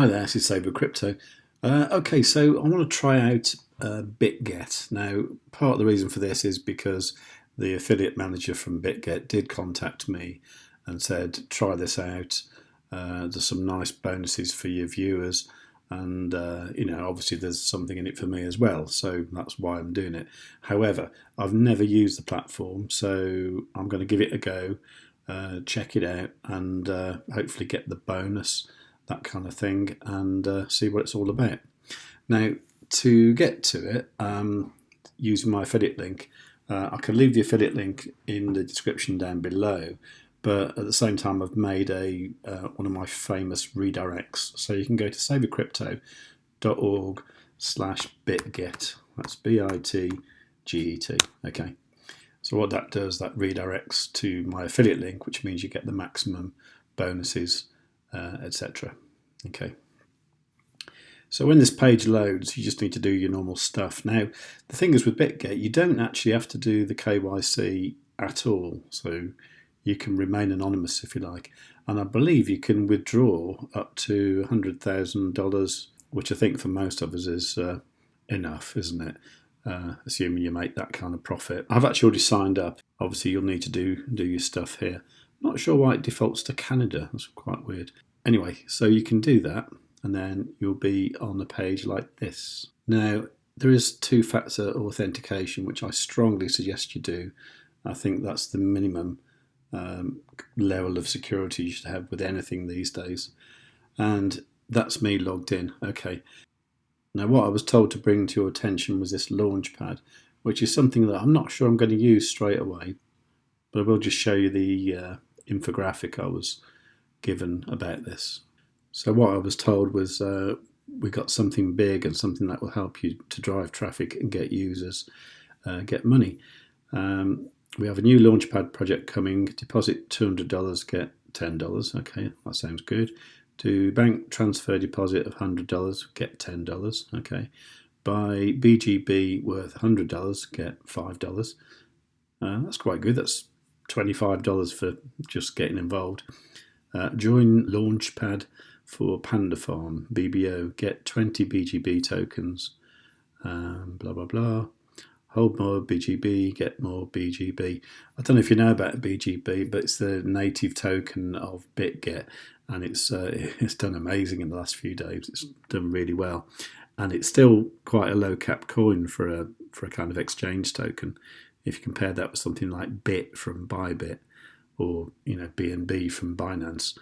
Hi there, this is Save with Crypto. Okay, so I want to try out BitGet. Now, part of the reason for this is because the affiliate manager from BitGet did contact me and said, try this out. There's some nice bonuses for your viewers, and obviously there's something in it for me as well, so that's why I'm doing it. However, I've never used the platform, so I'm going to give it a go, check it out, and hopefully get the bonus, that kind of thing, and see what it's all about. Now, to get to it, using my affiliate link, I can leave the affiliate link in the description down below, but at the same time I've made one of my famous redirects, so you can go to savewith.crypto.org/bitget. That's BITGET. Okay, so what that does, that redirects to my affiliate link, which means you get the maximum bonuses, etc. Okay, so when this page loads, you just need to do your normal stuff. Now, the thing is with BitGet, you don't actually have to do the KYC at all, so you can remain anonymous if you like. And I believe you can withdraw up to $100,000, which I think for most of us is enough, isn't it? Assuming you make that kind of profit. I've actually already signed up. Obviously, you'll need to do your stuff here. Not sure why it defaults to Canada. That's quite weird. Anyway, so you can do that, and then you'll be on the page like this. Now, there is two-factor authentication, which I strongly suggest you do. I think that's the minimum level of security you should have with anything these days. And that's me logged in. Okay. Now, what I was told to bring to your attention was this launchpad, which is something that I'm not sure I'm going to use straight away, but I will just show you the infographic I was given about this. So what I was told was we got something big and something that will help you to drive traffic and get users, get money. We have a new Launchpad project coming. Deposit $200, get $10. Okay, that sounds good. Do bank transfer deposit of $100, get $10. Okay. Buy BGB worth $100, get $5. That's quite good. That's $25 for just getting involved. Join Launchpad for Panda Farm, BBO, get 20 BGB tokens, blah, blah, blah. Hold more BGB, get more BGB. I don't know if you know about BGB, but it's the native token of BitGet, and it's done amazing in the last few days. It's done really well, and it's still quite a low cap coin for a kind of exchange token. If you compare that with something like Bit from ByBit, or BNB from Binance,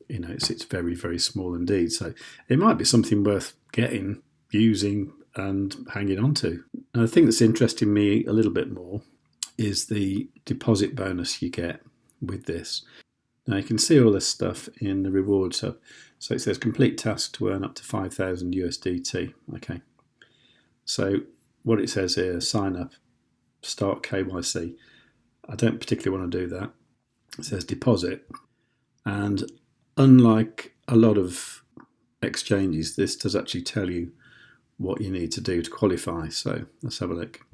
it's very, very small indeed. So it might be something worth getting, using, and hanging on to. And the thing that's interesting me a little bit more is the deposit bonus you get with this. Now you can see all this stuff in the rewards hub. So it says complete task to earn up to 5,000 USDT. Okay. So what it says here, sign up, start KYC. I don't particularly want to do that. It says deposit, and unlike a lot of exchanges, this does actually tell you what you need to do to qualify. So let's have a look.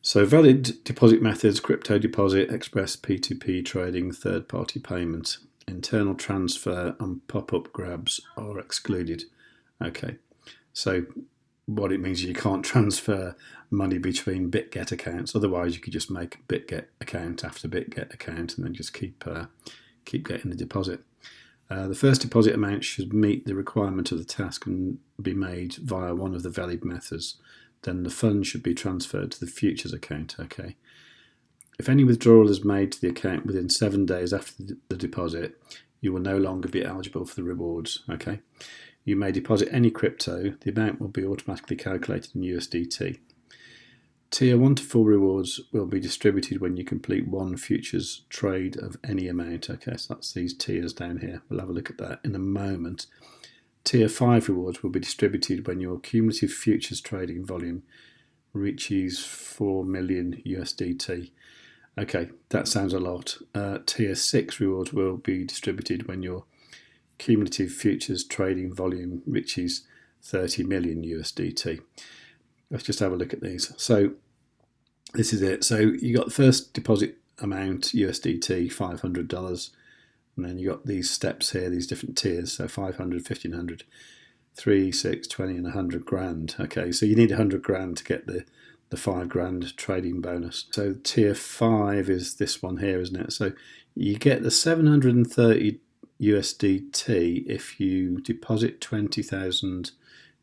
So valid deposit methods: crypto deposit, express, P2P trading, third-party payment, internal transfer, and pop-up grabs are excluded. Okay, so what it means is you can't transfer money between BitGet accounts. Otherwise, you could just make a BitGet account after BitGet account and then just keep getting the deposit. The first deposit amount should meet the requirement of the task and be made via one of the valid methods. Then the funds should be transferred to the futures account. Okay. If any withdrawal is made to the account within 7 days after the deposit, you will no longer be eligible for the rewards. Okay. You may deposit any crypto. The amount will be automatically calculated in USDT. Tier 1 to 4 rewards will be distributed when you complete one futures trade of any amount. Okay, so that's these tiers down here. We'll have a look at that in a moment. Tier 5 rewards will be distributed when your cumulative futures trading volume reaches 4 million USDT. Okay, that sounds a lot. Tier 6 rewards will be distributed when your cumulative futures trading volume reaches 30 million USDT. Let's just have a look at these. So this is it. So you got the first deposit amount, USDT, $500. And then you got these steps here, these different tiers. So 500, 1500, 3, 6, 20, and 100 grand. Okay, so you need 100 grand to get the 5 grand trading bonus. So tier 5 is this one here, isn't it? So you get the 730 USDT if you deposit 20,000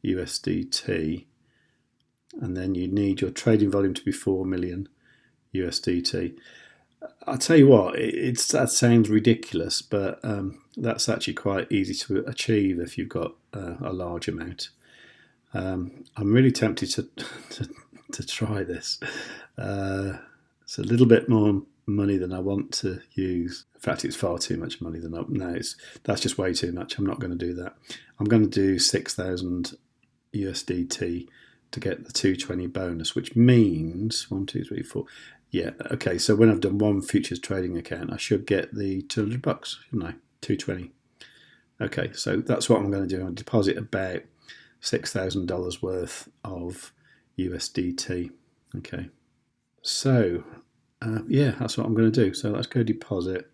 USDT, and then you need your trading volume to be 4 million USDT. I'll tell you what, that sounds ridiculous, but that's actually quite easy to achieve if you've got a large amount. I'm really tempted to try this. It's a little bit more money than I want to use. In fact, it's far too much money than that's just way too much. I'm not going to do that. I'm going to do 6,000 USDT to get the 220 bonus, which means 1, 2, 3, 4. Yeah, okay, so when I've done one futures trading account, I should get the $200, shouldn't I? 220. Okay, so that's what I'm going to do. I'll deposit about $6,000 worth of USDT. Okay, so yeah, that's what I'm going to do. So let's go deposit.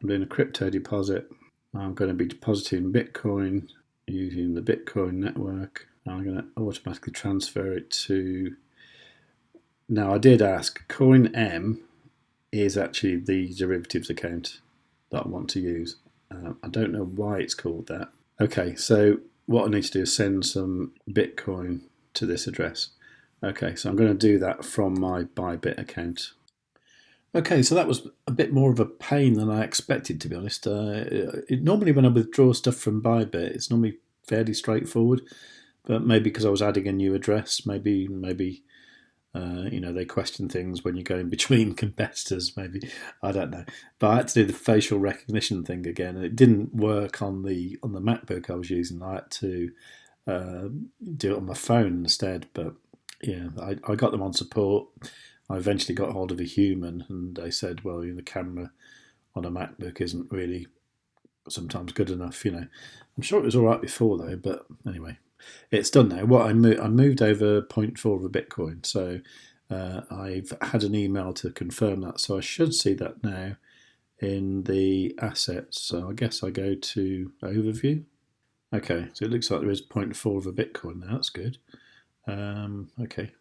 I'm doing a crypto deposit. I'm going to be depositing Bitcoin using the Bitcoin network. I'm going to automatically transfer it to... Now, I did ask, CoinM is actually the derivatives account that I want to use. I don't know why it's called that. Okay, so what I need to do is send some Bitcoin to this address. Okay, so I'm going to do that from my ByBit account. Okay, so that was a bit more of a pain than I expected, to be honest. Normally when I withdraw stuff from ByBit, it's normally fairly straightforward, but maybe because I was adding a new address, maybe they question things when you're going between competitors, maybe. I don't know. But I had to do the facial recognition thing again, and it didn't work on the MacBook I was using. I had to do it on my phone instead. But yeah, I got them on support. I eventually got hold of a human, and they said, well, the camera on a MacBook isn't really sometimes good enough. I'm sure it was all right before, though. But anyway, it's done now. What I moved over 0.4 of a Bitcoin, so I've had an email to confirm that. So I should see that now in the assets. So I guess I go to overview. Okay, so it looks like there is 0.4 of a Bitcoin now. That's good. Okay.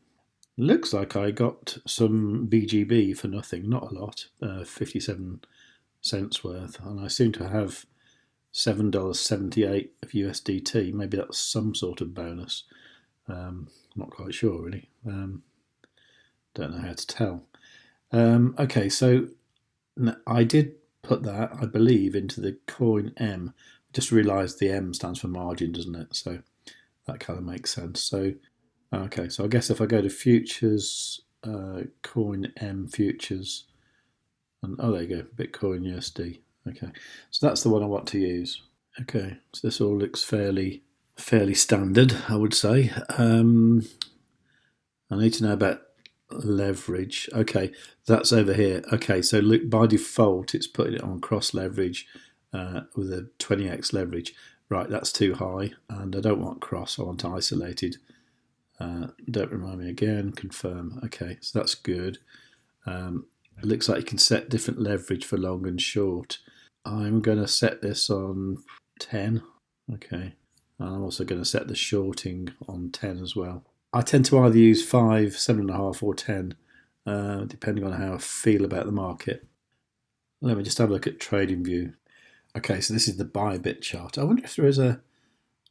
Looks like I got some BGB for nothing, not a lot, 57 cents worth, and I seem to have $7.78 of USDT. Maybe that's some sort of bonus. Not quite sure, really. Don't know how to tell. Okay, so I did put that, I believe, into the coin M. Just realised the M stands for margin, doesn't it? So that kind of makes sense. So okay, so I guess if I go to futures, coin M futures, and there you go, Bitcoin USD. Okay, so that's the one I want to use. Okay, so this all looks fairly standard, I would say. I need to know about leverage. Okay, that's over here. Okay, so look, by default, it's putting it on cross leverage with a 20x leverage. Right, that's too high, and I don't want cross. I want isolated. Don't remind me again. Confirm. Okay, so that's good. It looks like you can set different leverage for long and short. I'm going to set this on 10. Okay. And I'm also going to set the shorting on 10 as well. I tend to either use 5, 7.5 or 10, depending on how I feel about the market. Let me just have a look at TradingView. Okay, so this is the ByBit chart. I wonder if there is a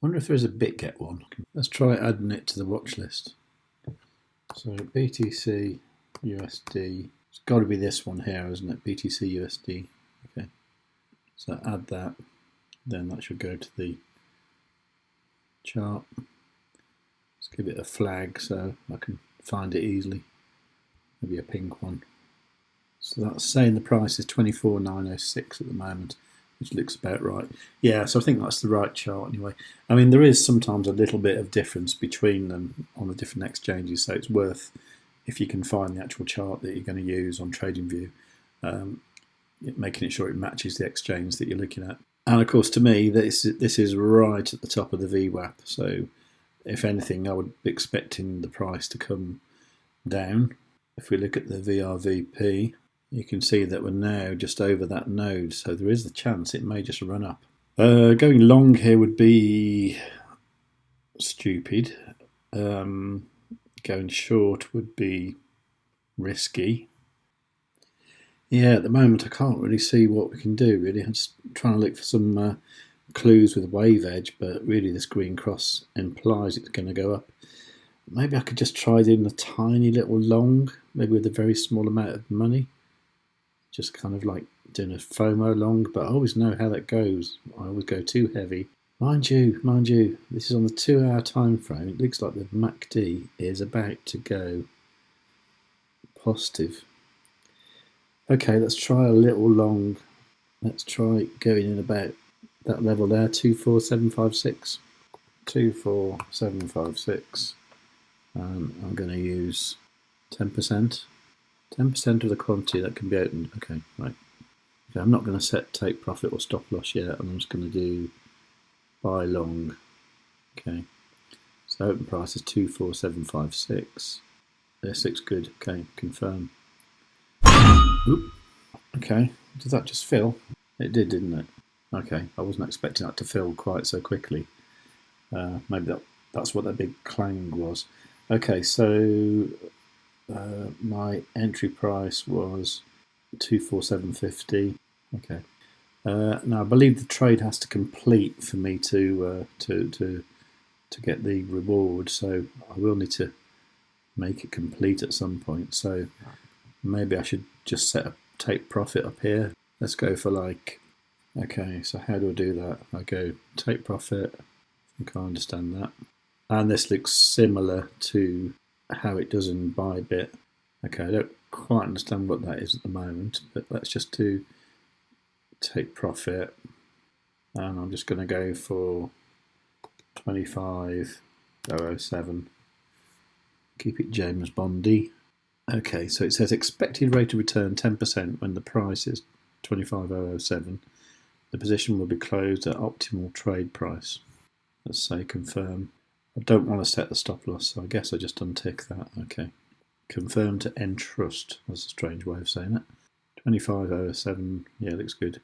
BitGet one. Let's try adding it to the watch list. So BTC USD. It's got to be this one here, isn't it? BTC USD. Okay. So add that. Then that should go to the chart. Let's give it a flag so I can find it easily. Maybe a pink one. So that's saying the price is 24,906 at the moment, which looks about right. Yeah, so I think that's the right chart anyway. I mean, there is sometimes a little bit of difference between them on the different exchanges, so it's worth, if you can find the actual chart that you're going to use on TradingView, making sure it matches the exchange that you're looking at. And of course, to me, this is right at the top of the VWAP. So if anything, I would be expecting the price to come down. If we look at the VRVP, you can see that we're now just over that node, so there is the chance it may just run up. Going long here would be stupid. Going short would be risky. Yeah, at the moment I can't really see what we can do, really. I'm just trying to look for some clues with WaveEdge, but really this green cross implies it's going to go up. Maybe I could just try doing a tiny little long, maybe with a very small amount of money. Just kind of like doing a FOMO long, but I always know how that goes. I always go too heavy. Mind you, this is on the 2-hour time frame. It looks like the MACD is about to go positive. Okay, let's try a little long. Let's try going in about that level there, 24756. 24756. I'm going to use 10%. 10% of the quantity that can be opened. Okay, right. Okay, I'm not going to set take profit or stop loss yet. I'm just going to do buy long. Okay, so open price is 24756. This looks good. Okay, confirm. Oop. Okay, did that just fill? It did, didn't it? Okay, I wasn't expecting that to fill quite so quickly. Maybe that's what that big clang was. Okay, so my entry price was 24750. Okay. Now I believe the trade has to complete for me to get the reward, so I will need to make it complete at some point. So maybe I should just set a take profit up here. Let's go for like, okay, so how do I do that? I go take profit. I think I understand that. And this looks similar to how it does in ByBit. Okay, I don't quite understand what that is at the moment, but let's just do take profit, and I'm just going to go for 25.007. Keep it James Bondy. Okay, so it says expected rate of return 10% when the price is 25.007. The position will be closed at optimal trade price. Let's say confirm. I don't want to set the stop loss, so I guess I just untick that. Okay. Confirm to entrust. That's a strange way of saying it. 25.07. Yeah, looks good.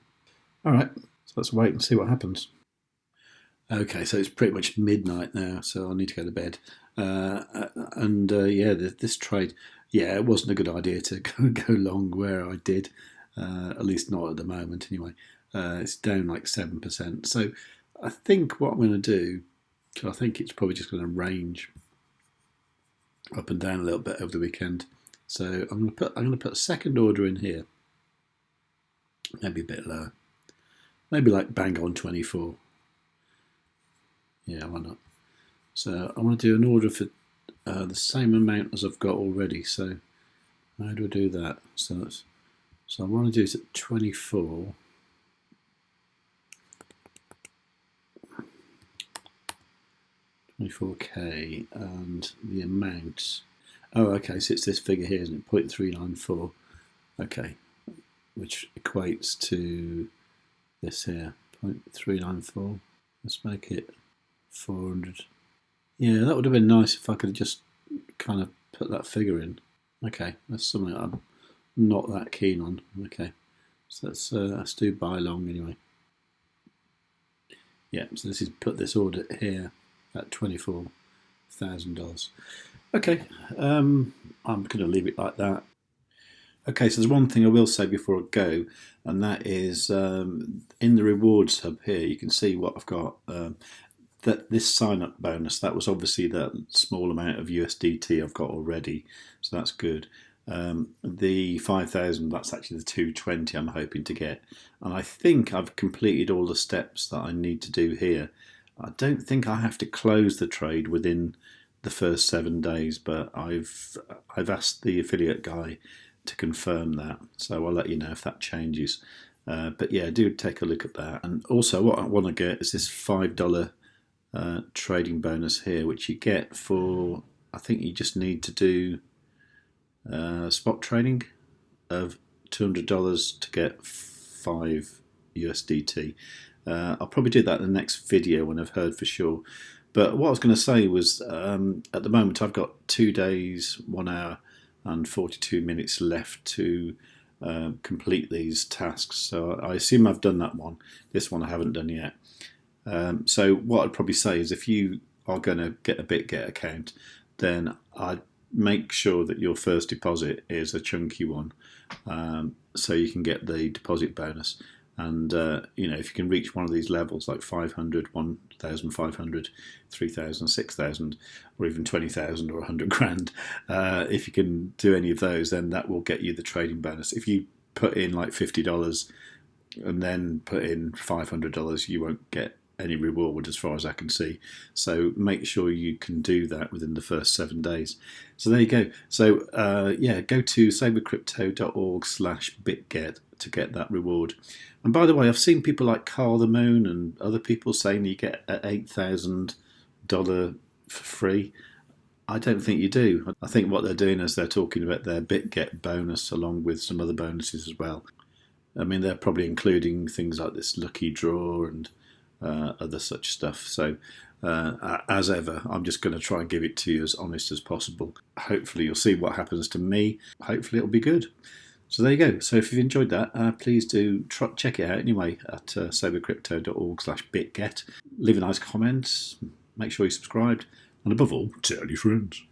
All right, so let's wait and see what happens. Okay, so it's pretty much midnight now, so I need to go to bed. Yeah, this trade, yeah, it wasn't a good idea to go long where I did, at least not at the moment anyway. It's down like 7%. So I think what I'm going to do, I think it's probably just going to range up and down a little bit over the weekend. So I'm going to put a second order in here, maybe a bit lower, maybe like bang on 24. Yeah, why not? So I want to do an order for the same amount as I've got already. So how do I do that? So I want to do it at 24. $24K, and the amount. Oh, okay, so it's this figure here, isn't it? 0.394. Okay, which equates to this here, 0.394. Let's make it 400. Yeah, that would have been nice if I could have just kind of put that figure in. Okay, that's something I'm not that keen on. Okay, so let's do buy long anyway. Yeah, so this is put this order here at $24,000. Okay, I'm going to leave it like that. Okay, so there's one thing I will say before I go, and that is in the rewards hub here, you can see what I've got. That this sign-up bonus, that was obviously that small amount of USDT I've got already, so that's good. The 5,000, that's actually the 220 I'm hoping to get, and I think I've completed all the steps that I need to do here. I don't think I have to close the trade within the first 7 days, but I've asked the affiliate guy to confirm that, so I'll let you know if that changes. But yeah, do take a look at that. And also what I want to get is this $5 trading bonus here, which you get for, I think you just need to do spot trading of $200 to get 5 USDT. I'll probably do that in the next video when I've heard for sure. But what I was going to say was, at the moment I've got 2 days, 1 hour and 42 minutes left to complete these tasks. So I assume I've done that one. This one I haven't done yet. So what I'd probably say is if you are going to get a BitGet account, then I'd make sure that your first deposit is a chunky one, so you can get the deposit bonus. And if you can reach one of these levels like 500, 1,500, 3,000, 6,000, or even 20,000 or 100 grand, if you can do any of those, then that will get you the trading bonus. If you put in like $50 and then put in $500, you won't get any reward as far as I can see. So make sure you can do that within the first 7 days. So there you go. So go to savewith.crypto.org/BitGet to get that reward. And by the way, I've seen people like Carl the Moon and other people saying you get an $8,000 for free. I don't think you do. I think what they're doing is they're talking about their BitGet bonus along with some other bonuses as well. I mean, they're probably including things like this lucky draw and other such stuff. So as ever, I'm just going to try and give it to you as honest as possible. Hopefully you'll see what happens to me. Hopefully it'll be good. So there you go. So if you've enjoyed that, please do check it out anyway at savewithcrypto.org/BitGet. Leave a nice comment, make sure you're subscribed, and above all, tell your friends.